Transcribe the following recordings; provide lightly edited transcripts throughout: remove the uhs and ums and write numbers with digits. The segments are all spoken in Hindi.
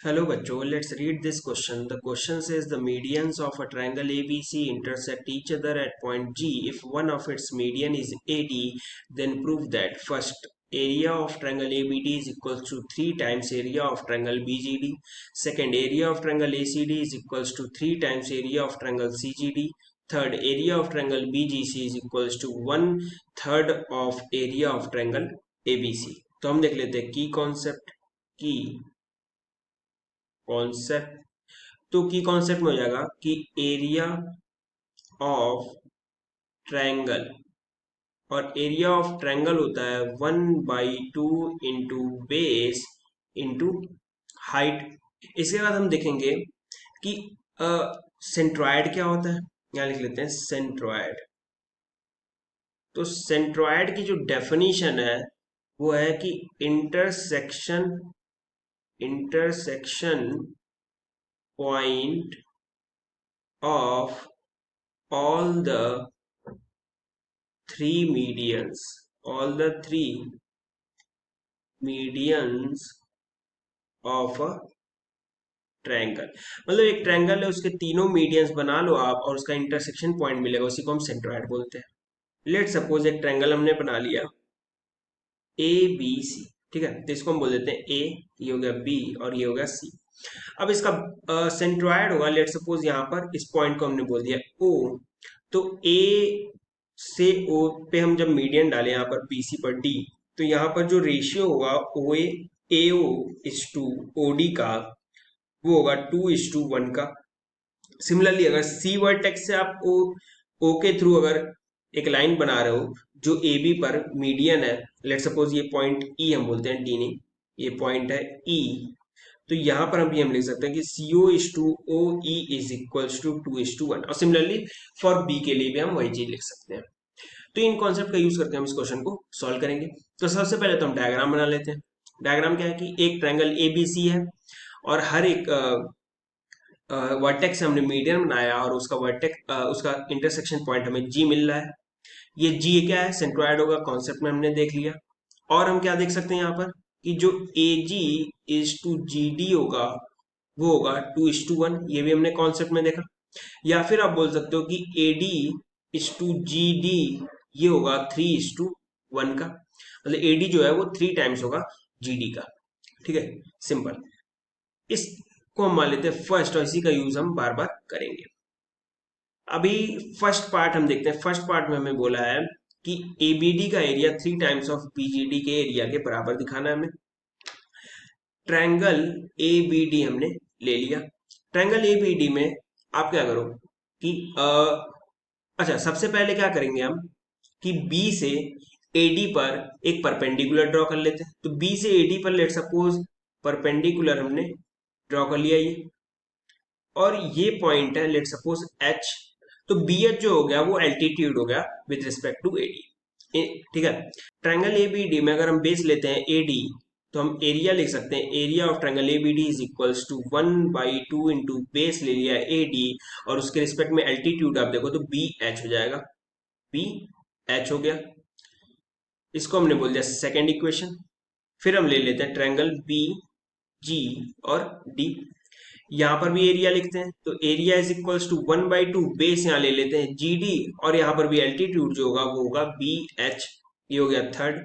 Hello bachcho, let's read this question. The question says the medians of a triangle ABC intersect each other at point G. If one of its median is AD, then prove that first area of triangle ABD is equals to 3 times area of triangle BGD. Second, area of triangle ACD is equals to 3 times area of triangle CGD. Third, area of triangle BGC is equals to 1/3 of area of triangle ABC. तो हम देख लेते हैं की कॉन्सेप्ट। तो की कॉन्सेप्ट में हो जाएगा कि एरिया ऑफ ट्रायंगल, और एरिया ऑफ ट्रायंगल होता है 1/2 इंटू बेस इंटू हाइट। इसके बाद हम देखेंगे कि सेंट्रॉयड क्या होता है। यहाँ लिख लेते हैं सेंट्रॉयड। तो सेंट्रॉयड की जो डेफिनेशन है वो है कि intersection point of all the three medians of a triangle. मतलब एक ट्रायंगल है, उसके तीनों मीडियंस बना लो आप और उसका इंटरसेक्शन पॉइंट मिलेगा, उसी को हम सेंट्रॉयड बोलते हैं। लेट सपोज एक ट्रायंगल हमने बना लिया ए बी सी, ठीक है। तो इसको हम बोल देते हैं ए, ये हो गया बी और ये हो गया सी। अब इसका सेंट्रॉयड होगा, लेट सपोज यहाँ पर इस पॉइंट को हमने बोल दिया ओ। तो ए से ओ पे हम जब मीडियन डालें यहाँ पर बीसी पर डी, तो यहाँ पर जो रेशियो होगा O A O is to O D का, वो होगा 2:1 का। सिमिलरली अगर सी वर्टेक्स से आप ओ के थ्रू अगर एक लाइन बना रहे हो जो ए बी पर मीडियन है, लेट सपोज ये पॉइंट ई हम बोलते हैं, डी नहीं, ये पॉइंट है ई। तो यहाँ पर हम लिख सकते हैं कि CO is to O E is equals to 2:1। और सिमिलरली फॉर बी के लिए भी हम वही चीज लिख सकते हैं। तो इन कॉन्सेप्ट का यूज करके हम इस क्वेश्चन को सॉल्व करेंगे। तो सबसे पहले तो हम डायग्राम बना लेते हैं। डायग्राम क्या है कि एक ट्रायंगल ABC है और हर एक वर्टेक्स से हमने मीडियन बनाया और उसका उसका इंटरसेक्शन पॉइंट हमें G मिल रहा है। ये G क्या है, सेंट्रॉयड होगा, कॉन्सेप्ट में हमने देख लिया। और हम क्या देख सकते हैं यहाँ पर कि जो AG इज टू GD होगा वो होगा 2:1, ये भी हमने कॉन्सेप्ट में देखा। या फिर आप बोल सकते हो कि AD इज टू GD ये होगा 3:1 का, मतलब AD जो है वो 3 टाइम्स होगा GD का। ठीक है, सिंपल। इसको हम मान लेते हैं फर्स्ट और इसी का यूज हम बार बार करेंगे। अभी फर्स्ट पार्ट हम देखते हैं। फर्स्ट पार्ट में हमें बोला है कि ABD का एरिया 3 टाइम्स ऑफ BGD के एरिया के बराबर दिखाना है हमें। ट्रायंगल ABD हमने ले लिया। ट्रायंगल ABD में आप क्या करो कि अच्छा, सबसे पहले क्या करेंगे हम कि B से AD पर एक परपेंडिकुलर ड्रॉ कर लेते हैं। तो B से AD पर लेट सपोज परपेंडिकुलर हमने ड्रॉ कर लिया ये, और ये पॉइंट है लेट सपोज H। तो BH जो हो गया वो एल्टीट्यूड हो गया विद रिस्पेक्ट टू AD। ठीक है। ट्रायंगल ABD में अगर हम बेस लेते हैं AD, तो हम एरिया लिख सकते हैं। Area of triangle ABD is equals to 1/2 into base ले लिया AD और उसके रिस्पेक्ट में एल्टीट्यूड आप देखो तो BH हो जाएगा, BH हो गया। इसको हमने बोल दिया सेकेंड इक्वेशन। फिर हम ले लेते हैं ट्रायंगल BG और D। यहाँ पर भी एरिया लिखते हैं, तो area is equals to 1/2 base यहाँ ले लेते हैं GD, और यहाँ पर भी एल्टीट्यूड जो होगा वो होगा BH। ये हो गया थर्ड।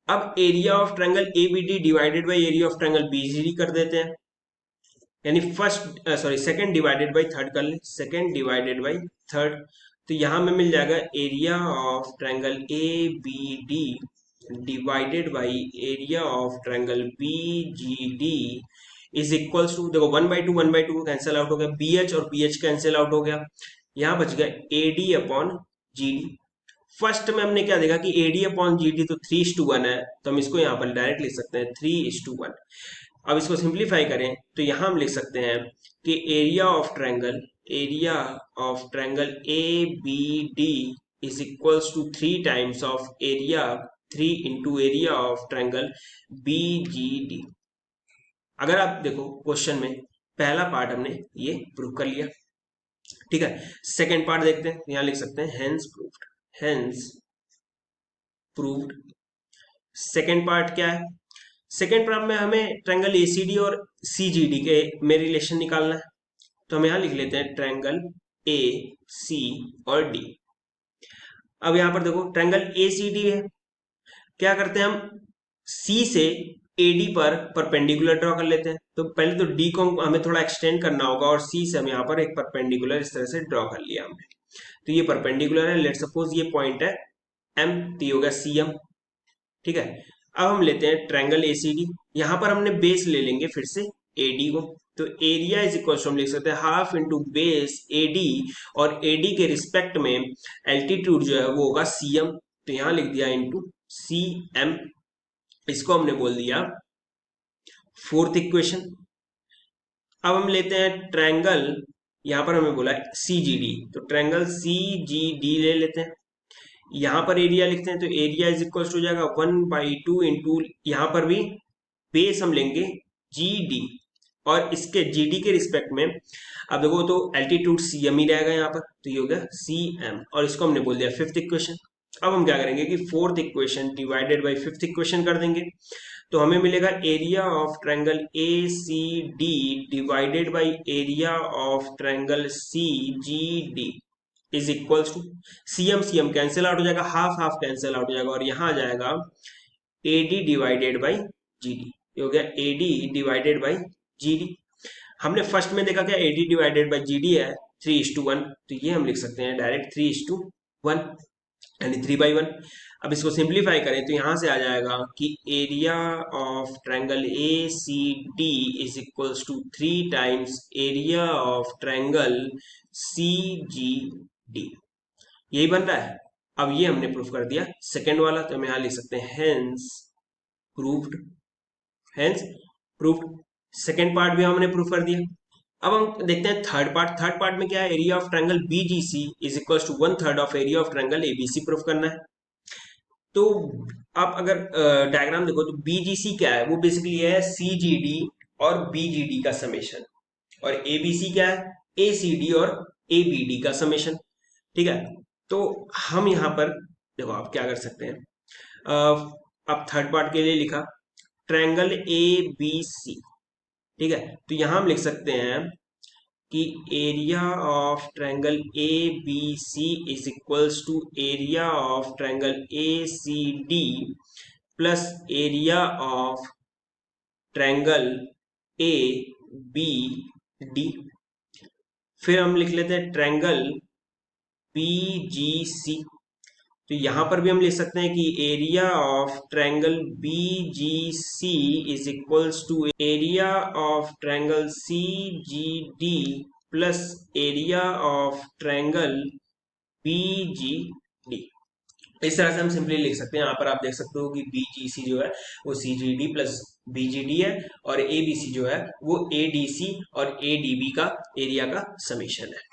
अब area of triangle ABD divided by area of triangle BGD कर देते हैं, यानी सेकंड डिवाइडेड बाय थर्ड कर ले, सेकंड डिवाइडेड बाय थर्ड। तो यहां में मिल जाएगा area of triangle ABD divided by area of triangle BGD is equals to, देखो 1/2 को कैंसिल आउट हो गया, BH और BH कैंसिल आउट हो गया, यहां बच गया AD अपॉन GD। फर्स्ट में हमने क्या देखा कि AD अपॉन GD तो 3:1 है, तो हम इसको यहाँ पर डायरेक्ट लिख सकते हैं 3:1। अब इसको सिंप्लीफाई करें तो यहाँ हम लिख सकते हैं कि area of triangle ABD is equals to 3 times of area, 3 into area of triangle BGD। अगर आप देखो क्वेश्चन में पहला पार्ट हमने ये प्रूव कर लिया। ठीक है, सेकेंड पार्ट देखते हैं। यहाँ लिख सकते हैं हेंस प्रूव्ड। सेकेंड पार्ट क्या है, सेकेंड प्रॉब्लम में हमें ट्रायंगल एसीडी और सीजीडी के में रिलेशन निकालना है। तो हम यहां लिख लेते हैं ट्रायंगल ए सी और डी। अब यहां पर देखो ट्रायंगल ए सी डी है, क्या करते हैं हम सी से एडी पर परपेंडिकुलर ड्रॉ कर लेते हैं। तो पहले तो डी को हमें थोड़ा एक्सटेंड करना होगा और सी से हम यहाँ पर एक परपेंडिकुलर इस तरह से ड्रॉ कर लिया हमने। तो ये परपेंडिकुलर है, लेट सपोज ये पॉइंट है एम, तो ये होगा सी एम। ठीक है, अब हम लेते हैं ट्रायंगल एसीडी। यहां पर हमने बेस ले लेंगे फिर से एडी को। तो एरिया इज इक्वल टू हम लिख सकते हैं हाफ इंटू बेस एडी, और एडी के रिस्पेक्ट में एल्टीट्यूड जो है वो होगा सी एम। तो यहां लिख दिया इंटू सी एम, इसको हमने बोल दिया फोर्थ इक्वेशन। अब हम लेते हैं ट्रायंगल, यहां पर हमें बोला सी जी डी, तो ट्रायंगल सी जी डी ले लेते हैं। यहां पर एरिया लिखते हैं, तो एरिया इज इक्वल हो जाएगा 1/2 इंटू, यहां पर भी बेस हम लेंगे जी डी, और इसके जी डी के रिस्पेक्ट में अब देखो तो एल्टीट्यूड सी एम ही रहेगा यहाँ पर, तो ये हो गया सी एम, और इसको हमने बोल दिया फिफ्थ इक्वेशन। अब हम क्या करेंगे कि fourth equation divided by fifth equation कर देंगे। तो हमें मिलेगा area of triangle A C D divided by area of triangle C G D is equals to C M cancel out हो जाएगा, हाफ हाफ कैंसिल आउट हो जाएगा, और यहां आ जाएगा A D divided by G D. ये हो गया A D divided by G D. हमने फर्स्ट में देखा क्या A D divided by ji D है 3:1, तो ये हम लिख सकते हैं डायरेक्ट 3:1 यानी 3/1। अब इसको सिंप्लीफाई करें तो यहां से आ जाएगा कि area of triangle A C D is equals to 3 times area of triangle C G D, यही बन रहा है। अब ये हमने प्रूफ कर दिया सेकेंड वाला, तो हम यहां लिख सकते हैं hence proved, hence proved. Second part भी हमने प्रूफ कर दिया। अब हम देखते हैं थर्ड पार्ट। थर्ड पार्ट में क्या है, area of triangle BGC is equals to 1/3 of area of triangle ABC proof करना है। तो आप अगर डायग्राम देखो तो बीजीसी क्या है, वो बेसिकली है सीजीडी और बीजीडी का समेशन, और एबीसी क्या है, एसीडी और एबीडी का समेशन। ठीक है, तो हम यहां पर देखो आप क्या कर सकते हैं, अब थर्ड पार्ट के लिए लिखा ट्रायंगल ए बी सी। ठीक है, तो यहां हम लिख सकते हैं कि area of triangle A B C is equals to area of triangle A C D plus area of triangle A B D. फिर हम लिख लेते हैं ट्रायंगल पी जी सी। तो यहां पर भी हम लिख सकते हैं कि area of triangle B G C is equals to area of triangle C G D plus area of triangle B G D. इस तरह से हम सिंपली लिख सकते हैं। यहाँ पर आप देख सकते हो कि बी जी सी जो है वो C G D plus B G D है, और ए बी सी जो है वो ए डी सी और ए डी बी का एरिया का समीशन है।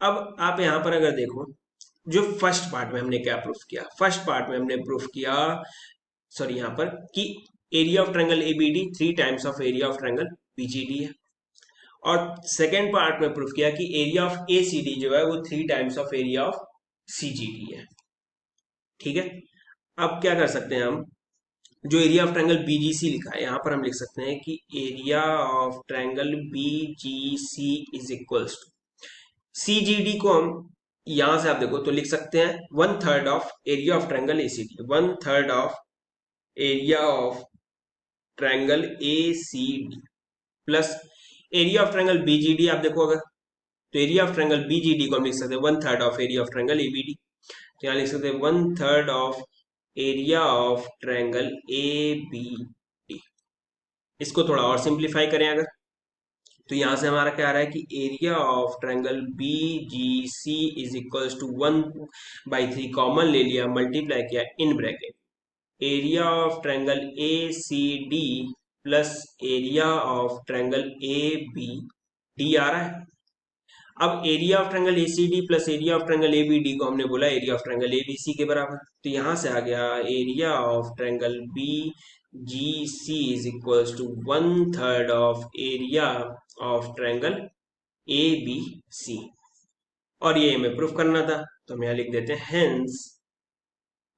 अब आप यहाँ पर अगर देखो जो फर्स्ट पार्ट में हमने क्या प्रूफ किया, फर्स्ट पार्ट में हमने प्रूफ किया सॉरी यहाँ पर कि area of triangle ABD 3 times of area of triangle BGD है, और सेकेंड पार्ट में प्रूफ किया कि एरिया ऑफ एसीडी जो है वो 3 times of area of CGD है। ठीक है, अब क्या कर सकते हैं हम, जो एरिया ऑफ ट्रायंगल बीजीसी लिखा है यहाँ पर हम लिख सकते हैं कि area of triangle BGC is equals to CGD को हम यहां से आप देखो तो लिख सकते हैं 1/3 of area of triangle ACD, 1/3 of area of triangle ACD plus area of triangle BGD. आप देखो अगर तो एरिया ऑफ ट्रायंगल बीजीडी को हम लिख सकते हैं 1/3 of area of triangle ABD. तो यहाँ लिख सकते हैं 1/3 of area of triangle ABD. इसको थोड़ा और सिंप्लीफाई करें अगर, तो यहां से हमारा क्या आ रहा है कि area of triangle B G C is equals to 1/3 common ले लिया, मल्टीप्लाई किया in bracket area of triangle A C D plus area of triangle A B D आ रहा है। अब area of triangle A C D plus area of triangle A B D को हमने बोला area of triangle A B C के बराबर, तो यहां से आ गया area of triangle B G C is equals to 1/3 of area of triangle A B C, और ये हमें प्रूफ करना था, तो हम यहां लिख देते हैं hence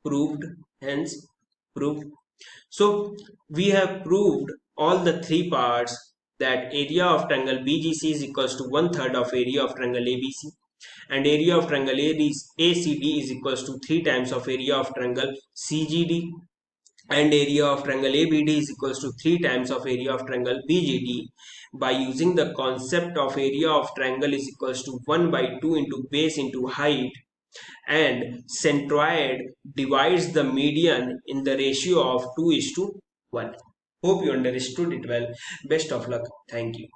proved, hence proved. So we have proved all the three parts, that area of triangle BGC is equals to 1/3 of area of triangle ABC, and area of triangle ACD is equals to 3 times of area of triangle CGD, and area of triangle ABD is equals to 3 times of area of triangle BGD. By using the concept of area of triangle is equals to 1 by 2 into base into height, and centroid divides the median in the ratio of 2:1. Hope you understood it well. Best of luck. Thank you.